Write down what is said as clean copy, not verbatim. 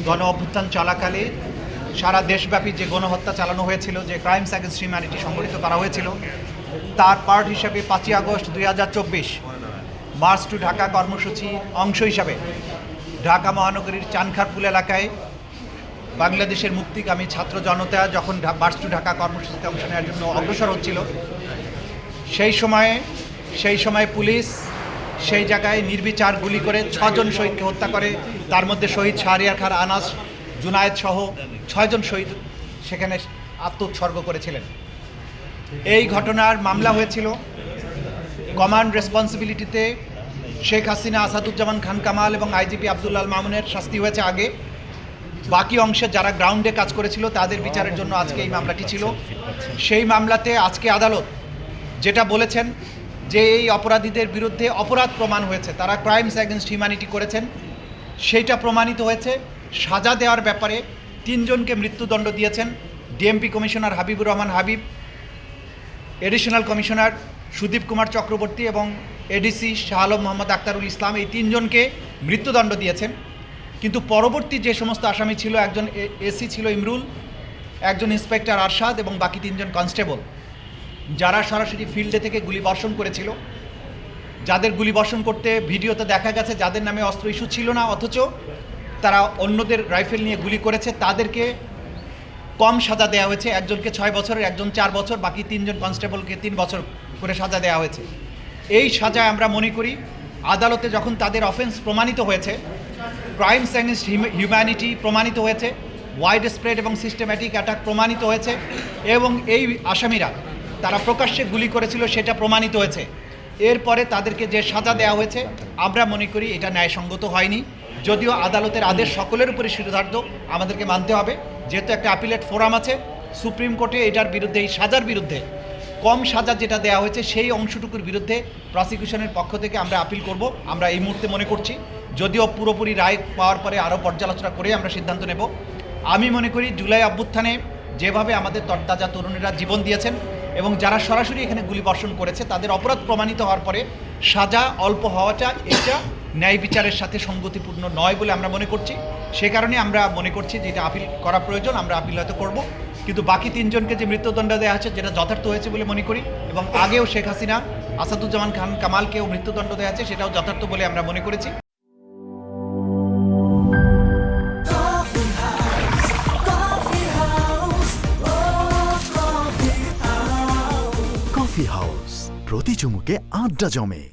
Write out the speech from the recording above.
গণ অভ্যুত্থান চলাকালে সারা দেশব্যাপী যে গণহত্যা চালানো হয়েছিল, যে ক্রাইমস অ্যাগেন্স্ট হিউম্যানিটি সংগঠিত করা হয়েছিল, তার পার্ট হিসেবে 5ই আগস্ট 2024 মার্চ টু ঢাকা কর্মসূচির অংশ হিসাবে ঢাকা মহানগরীর চানখারপুল এলাকায় বাংলাদেশের মুক্তিকামী ছাত্র জনতা যখন মার্চ টু ঢাকা কর্মসূচিতে অংশ নেওয়ার জন্য অগ্রসর হচ্ছিল, সেই সময় পুলিশ সেই জায়গায় নির্বিচার গুলি করে 6 জন শহীদকে হত্যা করে। তার মধ্যে শহীদ শাহরিয়ার খান, আনাস, জুনায়েদ সহ 6 জন শহীদ সেখানে আত্মোৎসর্গ করেছিলেন। এই ঘটনার মামলা হয়েছিল। কমান্ড রেসপন্সিবিলিটিতে শেখ হাসিনা, আসাদুজ্জামান খান কামাল এবং আইজিপি আব্দুল্লাহ আল মামুনের শাস্তি হয়েছে আগে। বাকি অংশে যারা গ্রাউন্ডে কাজ করেছিল তাদের বিচারের জন্য আজকে এই মামলাটি ছিল। সেই মামলাতে আজকে আদালত যেটা বলেছেন যে এই অপরাধীদের বিরুদ্ধে অপরাধ প্রমাণ হয়েছে, তারা ক্রাইমস অ্যাগেন্স্ট হিউম্যানিটি করেছেন, সেইটা প্রমাণিত হয়েছে। সাজা দেওয়ার ব্যাপারে 3 জনকে মৃত্যুদণ্ড দিয়েছেন। DMP commissioner Habibur Rahman Habib, additional commissioner Sudip Kumar Chakraborty এবং এডিসি শাহ আলম মোহাম্মদ আক্তারুল ইসলাম, এই 3 জনকে মৃত্যুদণ্ড দিয়েছেন। কিন্তু পরবর্তী যে সমস্ত আসামি ছিল, একজন এসি ছিল ইমরুল, একজন ইন্সপেক্টর আরশাদ এবং বাকি 3 জন কনস্টেবল, যারা সরাসরি ফিল্ডে থেকে গুলিবর্ষণ করেছিল, যাদের গুলিবর্ষণ করতে ভিডিওতে দেখা গেছে যাদের নামে অস্ত্র ইস্যু ছিল না, অথচ তারা অন্যদের রাইফেল নিয়ে গুলি করেছে, তাদেরকে কম সাজা দেওয়া হয়েছে। একজনকে 6 বছরের, একজন 4 বছর, বাকি 3 জন কনস্টেবলকে 3 বছর করে সাজা দেওয়া হয়েছে। এই সাজায় আমরা মনে করি আদালতে যখন তাদের অফেন্স প্রমাণিত হয়েছে, ক্রাইমস অ্যাগেন্স্ট হিউম্যানিটি প্রমাণিত হয়েছে, ওয়াইড স্প্রেড এবং সিস্টেম্যাটিক অ্যাটাক প্রমাণিত হয়েছে, এবং এই আসামিরা তারা প্রকাশ্যে গুলি করেছিল সেটা প্রমাণিত হয়েছে। এরপরে তাদেরকে যে সাজা দেওয়া হয়েছে আমরা মনে করি এটা ন্যায়সঙ্গত হয়নি। যদিও আদালতের আদেশ সকলের উপরে শিরোধার্য, আমাদেরকে মানতে হবে, যেহেতু একটা অ্যাপিলেট ফোরাম আছে সুপ্রিম কোর্টে, এটার বিরুদ্ধে, এই সাজার বিরুদ্ধে, কম সাজা যেটা দেওয়া হয়েছে সেই অংশটুকুর বিরুদ্ধে প্রসিকিউশনের পক্ষ থেকে আমরা আপিল করব। আমরা এই মুহূর্তে মনে করছি, যদিও পুরোপুরি রায় পাওয়ার পরে আরও পর্যালোচনা করে আমরা সিদ্ধান্ত নেব। আমি মনে করি জুলাই অভ্যুত্থানে যেভাবে আমাদের তরতাজা তরুণীরা জীবন দিয়েছেন এবং যারা সরাসরি এখানে গুলিবর্ষণ করেছে তাদের অপরাধ প্রমাণিত হওয়ার পরে সাজা অল্প হওয়াটা এটা ন্যায় বিচারের সাথে সঙ্গতিপূর্ণ নয় বলে আমরা মনে করছি। সে কারণে আমরা মনে করছি যে এটা আপিল করা প্রয়োজন, আমরা আপিল হয়তো করব। কিন্তু বাকি 3 জনকে যে মৃত্যুদণ্ড দেওয়া আছে যেটা যথার্থ হয়েছে বলে মনে করি, এবং আগেও শেখ হাসিনা, আসাদুজ্জামান খান কামালকেও মৃত্যুদণ্ড দেওয়া আছে, সেটাও যথার্থ বলে আমরা মনে করেছি। কফি হাউস, প্রতি চুমুকে আড্ডা জমে।